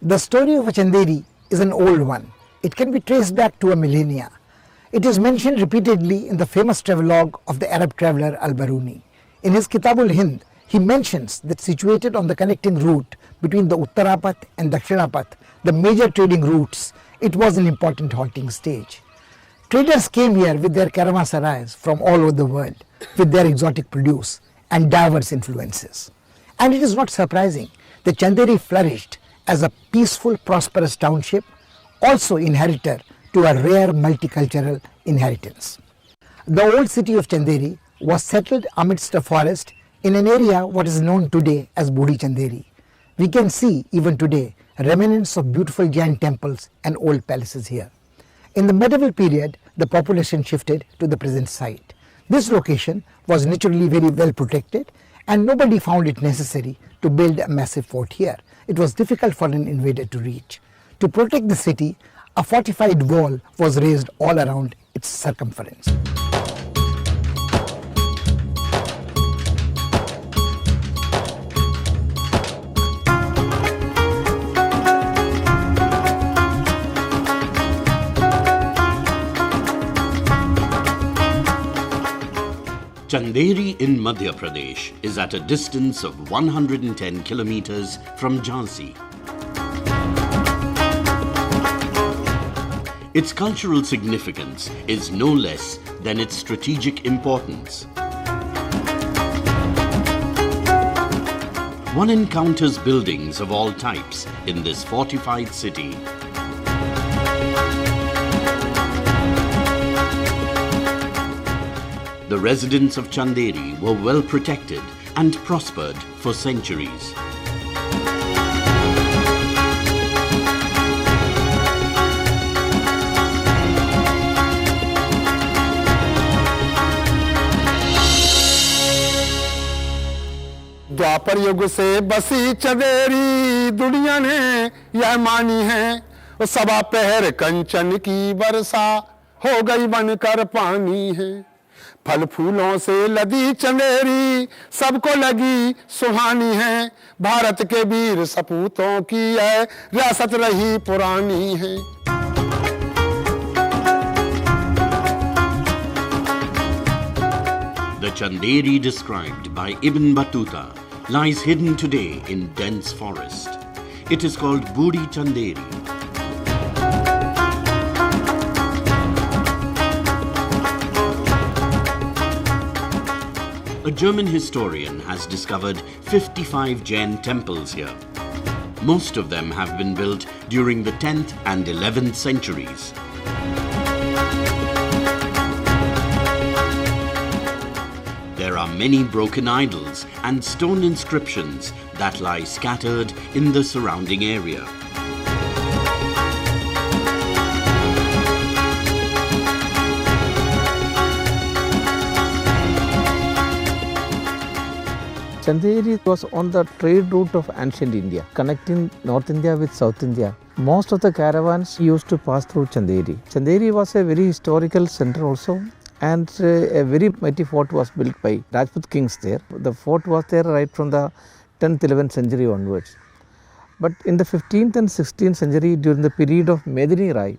The story of Chanderi is an old one. It can be traced back to a millennia. It is mentioned repeatedly in the famous travelogue of the Arab traveller Al-Baruni. In his Kitabul Hind, he mentions that situated on the connecting route between the Uttarapath and Dakshinapath, the major trading routes, it was an important halting stage. Traders came here with their caravanserais from all over the world, with their exotic produce and diverse influences. And it is not surprising that Chanderi flourished as a peaceful, prosperous township, also inheritor to a rare multicultural inheritance. The old city of Chanderi was settled amidst a forest in an area what is known today as Budi Chanderi. We can see even today remnants of beautiful Jain temples and old palaces here. In the medieval period, the population shifted to the present site. This location was naturally very well protected and nobody found it necessary to build a massive fort here. It was difficult for an invader to reach. To protect the city, a fortified wall was raised all around its circumference. Chanderi in Madhya Pradesh is at a distance of 110 kilometers from Jhansi. Its cultural significance is no less than its strategic importance. One encounters buildings of all types in this fortified city. The residents of Chanderi were well protected and prospered for centuries. द्वापर युग से बसी चंदेरी दुनिया ने यह मानी है, वो सबा पहर कंचन की वर्षा हो गई बनकर पानी है। फल फूलों से लदी चंदेरी सबको लगी सुहानी है, भारत के वीर सपूतों की यह रियासत रही पुरानी है। The Chanderi described by Ibn Battuta lies hidden today in dense forest. It is called Budi Chanderi. A German historian has discovered 55 Jain temples here. Most of them have been built during the 10th and 11th centuries. There are many broken idols and stone inscriptions that lie scattered in the surrounding area. Chanderi was on the trade route of ancient India, connecting North India with South India. Most of the caravans used to pass through Chanderi. Chanderi was a very historical center also, and a very mighty fort was built by Rajput kings there. The fort was there right from the 10th, 11th century onwards. But in the 15th and 16th century, during the period of Medini Rai,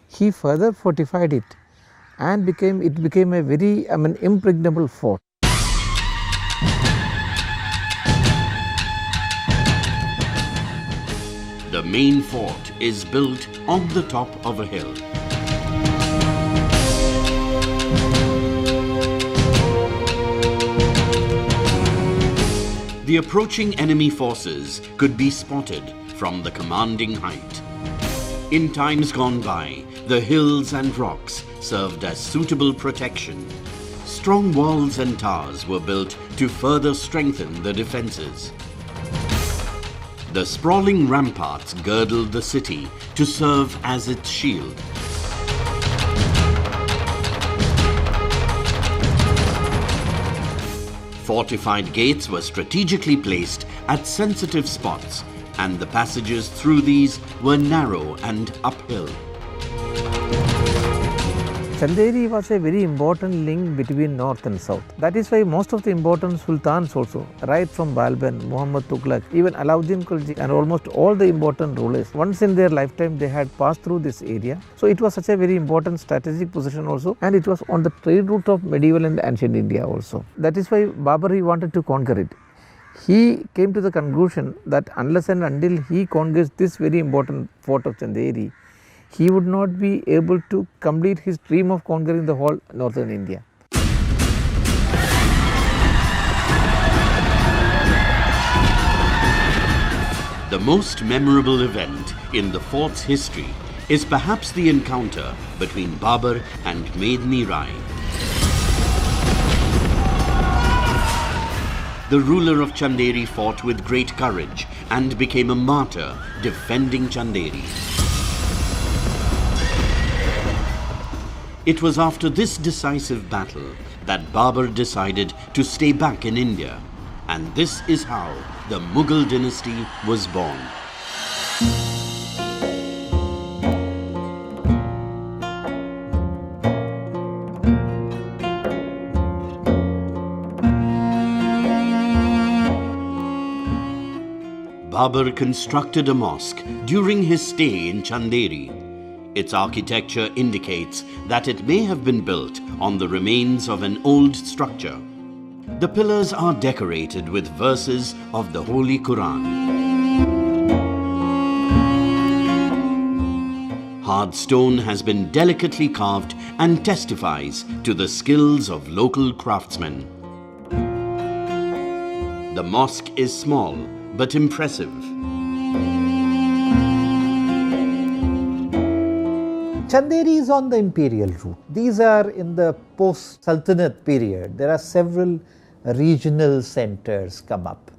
he further fortified it and it became a very impregnable fort. The main fort is built on the top of a hill. The approaching enemy forces could be spotted from the commanding height. In times gone by, the hills and rocks served as suitable protection. Strong walls and towers were built to further strengthen the defenses. The sprawling ramparts girdled the city to serve as its shield. Fortified gates were strategically placed at sensitive spots, and the passages through these were narrow and uphill. Chanderi was a very important link between north and south. That is why most of the important sultans also, right from Balban, Muhammad Tughlaq, even Alauddin Khilji and almost all the important rulers, once in their lifetime they had passed through this area. So it was such a very important strategic position also, and it was on the trade route of medieval and ancient India also. That is why Babur wanted to conquer it. He came to the conclusion that unless and until he conquers this very important fort of Chanderi, he would not be able to complete his dream of conquering the whole northern India. The most memorable event in the fort's history is perhaps the encounter between Babur and Medni Rai. The ruler of Chanderi fought with great courage and became a martyr defending Chanderi. It was after this decisive battle that Babur decided to stay back in India, and this is how the Mughal dynasty was born. Babur constructed a mosque during his stay in Chanderi. Its architecture indicates that it may have been built on the remains of an old structure. The pillars are decorated with verses of the Holy Quran. Hard stone has been delicately carved and testifies to the skills of local craftsmen. The mosque is small but impressive. Chanderi is on the imperial route. These are in the post-Sultanate period. There are several regional centers come up,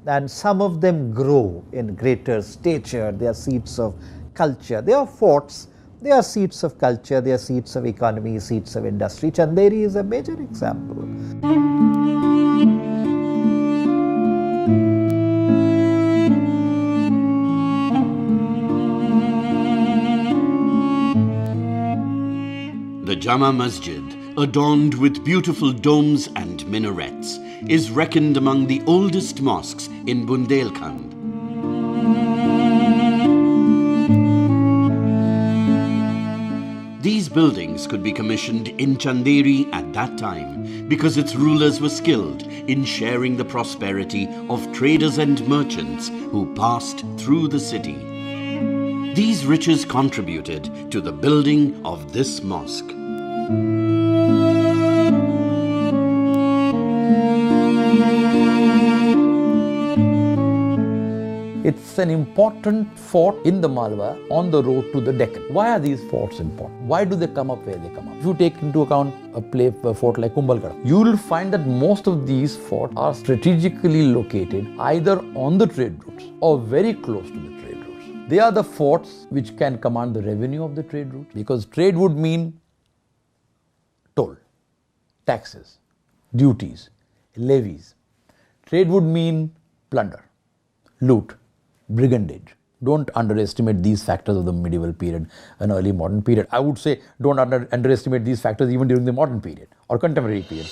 and some of them grow in greater stature. They are seats of culture. They are forts. They are seats of culture. They are seats of economy, seats of industry. Chanderi is a major example. The Jama Masjid, adorned with beautiful domes and minarets, is reckoned among the oldest mosques in Bundelkhand. These buildings could be commissioned in Chanderi at that time because its rulers were skilled in sharing the prosperity of traders and merchants who passed through the city. These riches contributed to the building of this mosque. It's an important fort in the Malwa on the road to the Deccan. Why are these forts important? Why do they come up where they come up? If you take into account a fort like Kumbhalgarh, you will find that most of these forts are strategically located either on the trade routes or very close to the trade routes. They are the forts which can command the revenue of the trade route, because trade would mean toll, taxes, duties, levies. Trade would mean plunder, loot, brigandage. Don't underestimate these factors of the medieval period and early modern period. I would say don't underestimate these factors even during the modern period or contemporary period.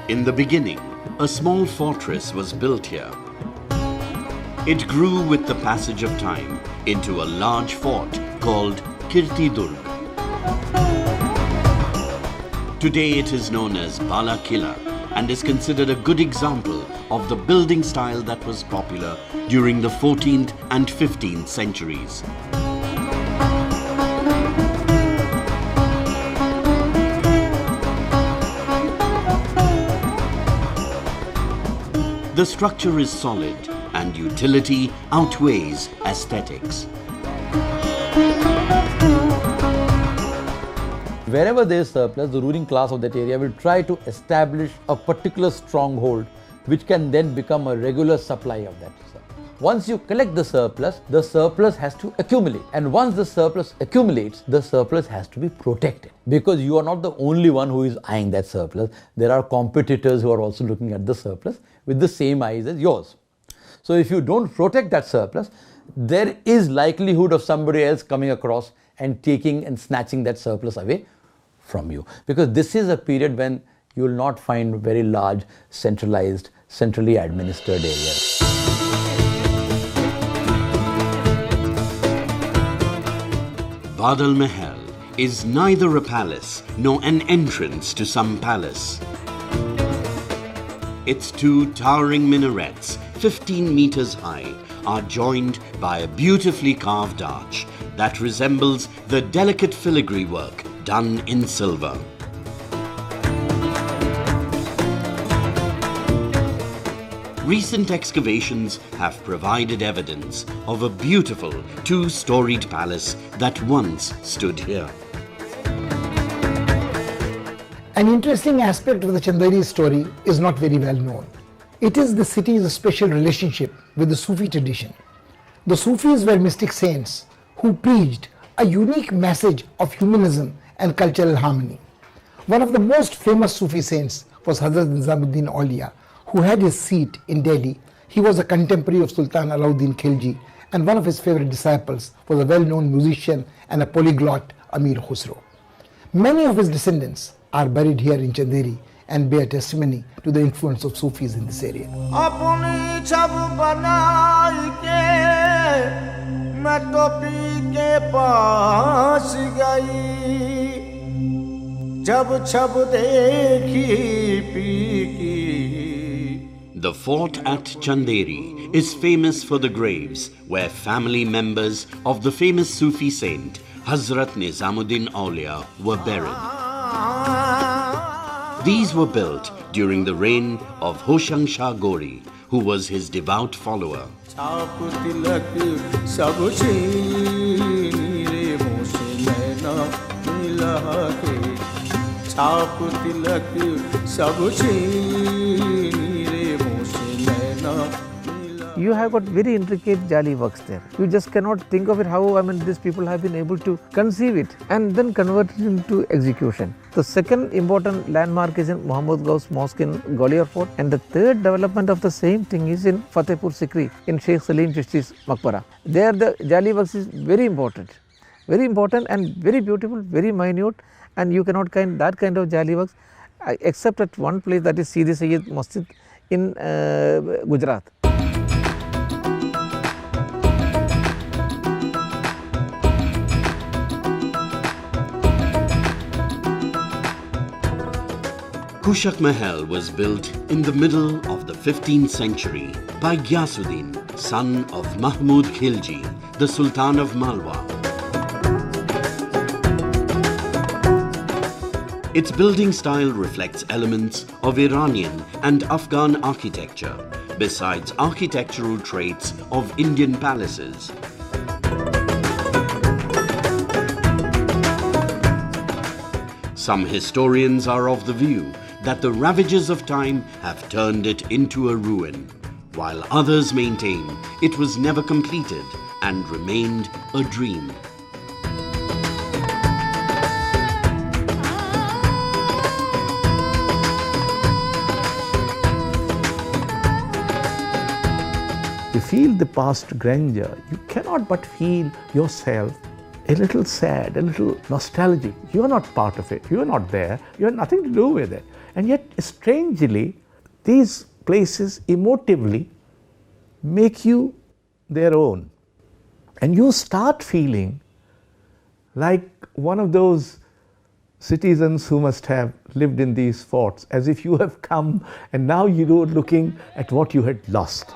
In the beginning, a small fortress was built here. It grew with the passage of time into a large fort called Kirti Durg. Today it is known as Bala Killa and is considered a good example of the building style that was popular during the 14th and 15th centuries. The structure is solid and utility outweighs aesthetics. Wherever there is surplus, the ruling class of that area will try to establish a particular stronghold which can then become a regular supply of that surplus. Once you collect the surplus has to accumulate. And once the surplus accumulates, the surplus has to be protected. Because you are not the only one who is eyeing that surplus. There are competitors who are also looking at the surplus with the same eyes as yours. So if you don't protect that surplus, there is likelihood of somebody else coming across and taking and snatching that surplus away from you. Because this is a period when you will not find very large, centrally administered areas. Badal Mahal is neither a palace nor an entrance to some palace. Its two towering minarets, 15 meters high, are joined by a beautifully carved arch that resembles the delicate filigree work done in silver. Recent excavations have provided evidence of a beautiful two-storied palace that once stood here. An interesting aspect of the Chanderi story is not very well known. It is the city's special relationship with the Sufi tradition. The Sufis were mystic saints who preached a unique message of humanism and cultural harmony. One of the most famous Sufi saints was Hazrat Nizamuddin Aulia, who had his seat in Delhi. He was a contemporary of Sultan Alauddin Khilji, and one of his favorite disciples was a well-known musician and a polyglot Amir Khusro. Many of his descendants are buried here in Chanderi and bear testimony to the influence of Sufis in this area. The fort at Chanderi is famous for the graves where family members of the famous Sufi saint Hazrat Nizamuddin Aulia were buried. These were built during the reign of Hoshang Shah Gori, who was his devout follower. You have got very intricate jali works there. You just cannot think of it how, these people have been able to conceive it and then convert it into execution. The second important landmark is in Muhammad Ghaus Mosque in Gwalior Fort, and the third development of the same thing is in Fatehpur Sikri in Sheikh Salim Chishti's Maqbara. There the jali works is very important and very beautiful, very minute, and you cannot find that kind of jali works except at one place, that is Sidi Sayyid Masjid in Gujarat. Kushak Mahal was built in the middle of the 15th century by Ghiyasuddin, son of Mahmud Khilji, the Sultan of Malwa. Its building style reflects elements of Iranian and Afghan architecture, besides architectural traits of Indian palaces. Some historians are of the view that the ravages of time have turned it into a ruin, while others maintain it was never completed and remained a dream. You feel the past grandeur, you cannot but feel yourself a little sad, a little nostalgic. You are not part of it, you are not there, you have nothing to do with it. And yet, strangely, these places emotively make you their own. And you start feeling like one of those citizens who must have lived in these forts, as if you have come and now you are looking at what you had lost.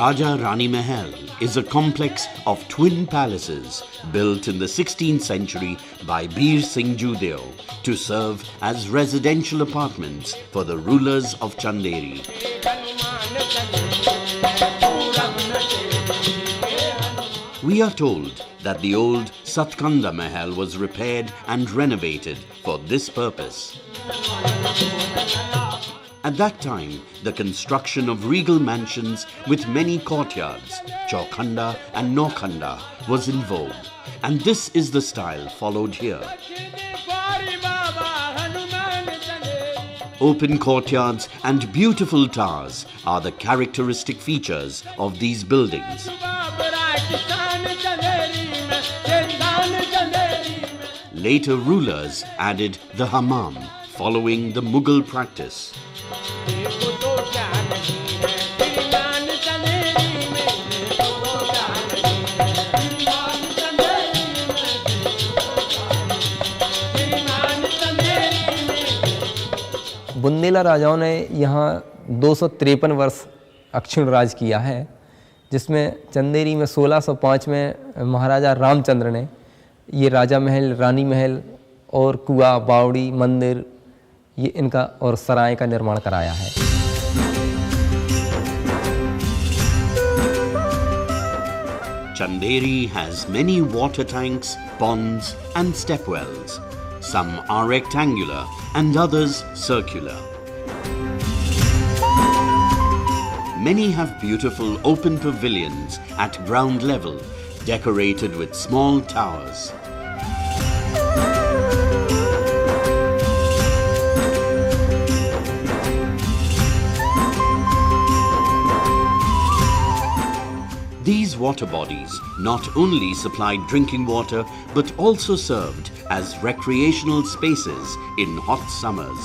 Raja Rani Mahal is a complex of twin palaces built in the 16th century by Bir Singh Judeo to serve as residential apartments for the rulers of Chanderi. We are told that the old Satkanda Mahal was repaired and renovated for this purpose. At that time, the construction of regal mansions with many courtyards, Chaukhanda and Nokhanda, was in vogue, and this is the style followed here. Open courtyards and beautiful towers are the characteristic features of these buildings. Later rulers added the hammam, following the Mughal practice. Bundela राजाओं ने यहाँ 253 वर्ष अक्षुण राज किया है, जिसमें चंदेरी में 1605 में महाराजा रामचंद्र ने ये राजा महल, रानी महल और कुआं, बावड़ी, मंदिर ये इनका और सराय का निर्माण कराया है। Chanderi has many water tanks, ponds and stepwells. Some are rectangular and others circular. Many have beautiful open pavilions at ground level, decorated with small towers. These water bodies not only supplied drinking water but also served as recreational spaces in hot summers.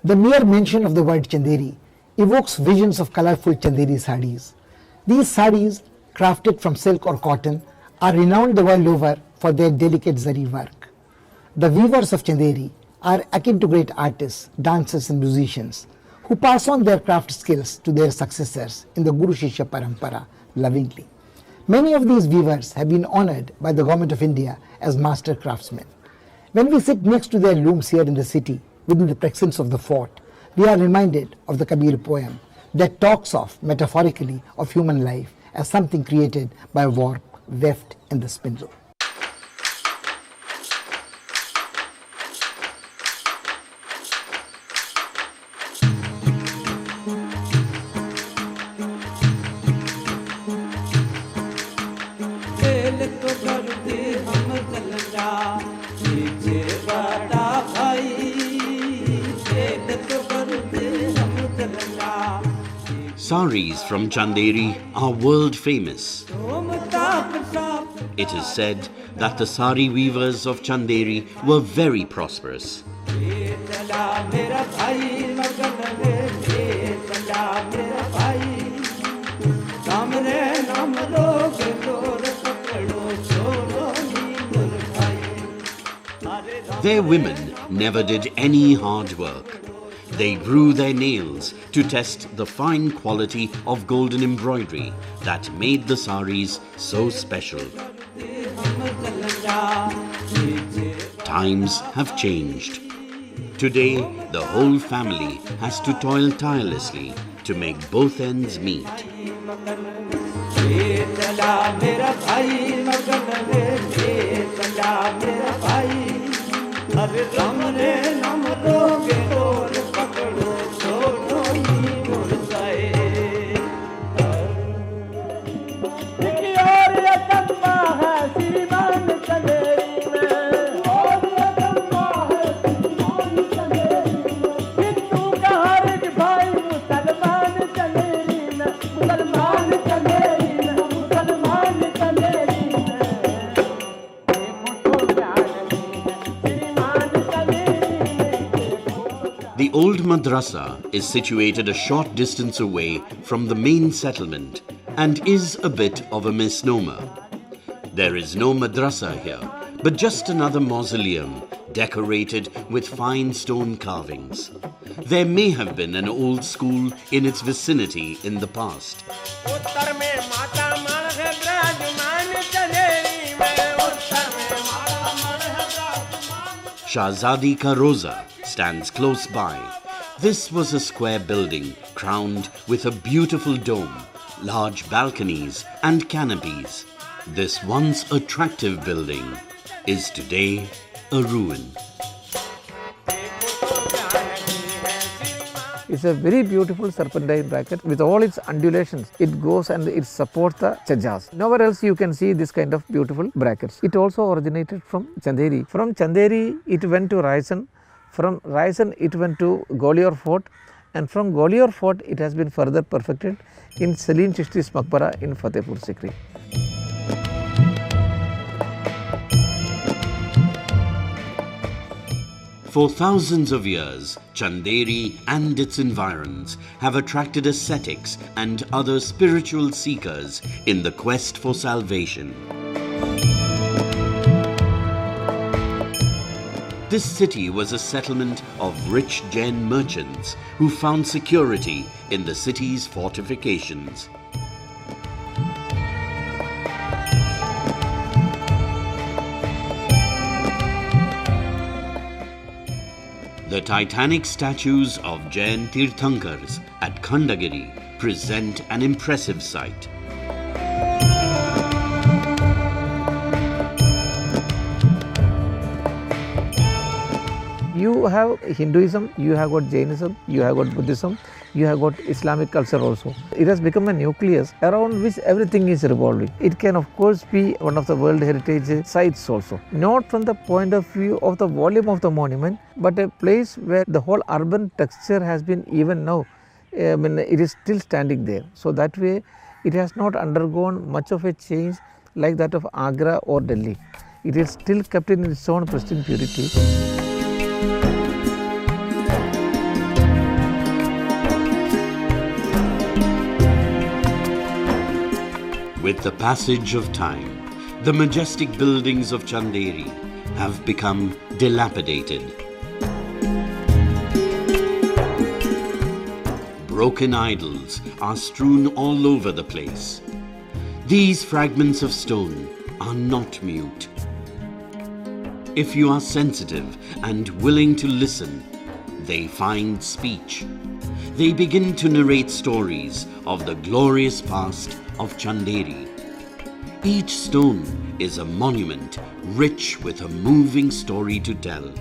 The mere mention of the word Chanderi evokes visions of colorful Chanderi sarees. These sarees, crafted from silk or cotton, are renowned the world over for their delicate zari work. The weavers of Chanderi are akin to great artists, dancers and musicians who pass on their craft skills to their successors in the Guru Shishya Parampara lovingly. Many of these weavers have been honoured by the Government of India as master craftsmen. When we sit next to their looms here in the city, within the precincts of the fort, we are reminded of the Kabir poem that talks of, metaphorically, of human life as something created by warp, weft in the spindle. Saris from Chanderi are world famous. It is said that the sari weavers of Chanderi were very prosperous. Their women never did any hard work. They grew their nails to test the fine quality of golden embroidery that made the saris so special. Times have changed. Today, the whole family has to toil tirelessly to make both ends meet. The madrasa is situated a short distance away from the main settlement and is a bit of a misnomer. There is no madrasa here, but just another mausoleum decorated with fine stone carvings. There may have been an old school in its vicinity in the past. Shahzadi Ka Roza stands close by. This was a square building crowned with a beautiful dome, large balconies and canopies. This once attractive building is today a ruin. It's a very beautiful serpentine bracket with all its undulations. It goes and it supports the chajjas. Nowhere else you can see this kind of beautiful brackets. It also originated from Chanderi. From Chanderi it went to Raisan. From Raisan it went to Gwalior Fort, and from Gwalior Fort it has been further perfected in Salim Chishti's Maqbara in Fatehpur Sikri. For thousands of years, Chanderi and its environs have attracted ascetics and other spiritual seekers in the quest for salvation. This city was a settlement of rich Jain merchants who found security in the city's fortifications. The titanic statues of Jain Tirthankars at Khandagiri present an impressive sight. You have Hinduism, you have got Jainism, you have got Buddhism, you have got Islamic culture also. It has become a nucleus around which everything is revolving. It can of course be one of the World Heritage sites also. Not from the point of view of the volume of the monument, but a place where the whole urban texture has been even now, it is still standing there. So that way it has not undergone much of a change like that of Agra or Delhi. It is still kept in its own pristine purity. With the passage of time, the majestic buildings of Chanderi have become dilapidated. Broken idols are strewn all over the place. These fragments of stone are not mute. If you are sensitive and willing to listen, they find speech. They begin to narrate stories of the glorious past of Chanderi. Each stone is a monument rich with a moving story to tell.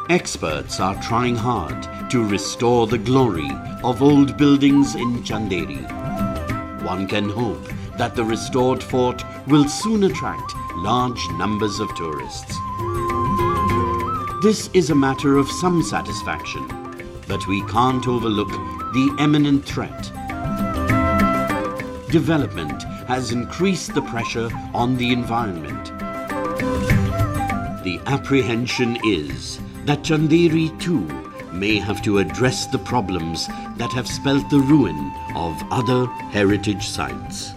Experts are trying hard to restore the glory of old buildings in Chanderi. One can hope that the restored fort will soon attract large numbers of tourists. This is a matter of some satisfaction, but we can't overlook the imminent threat. Development has increased the pressure on the environment. The apprehension is that Chanderi too may have to address the problems that have spelt the ruin of other heritage sites.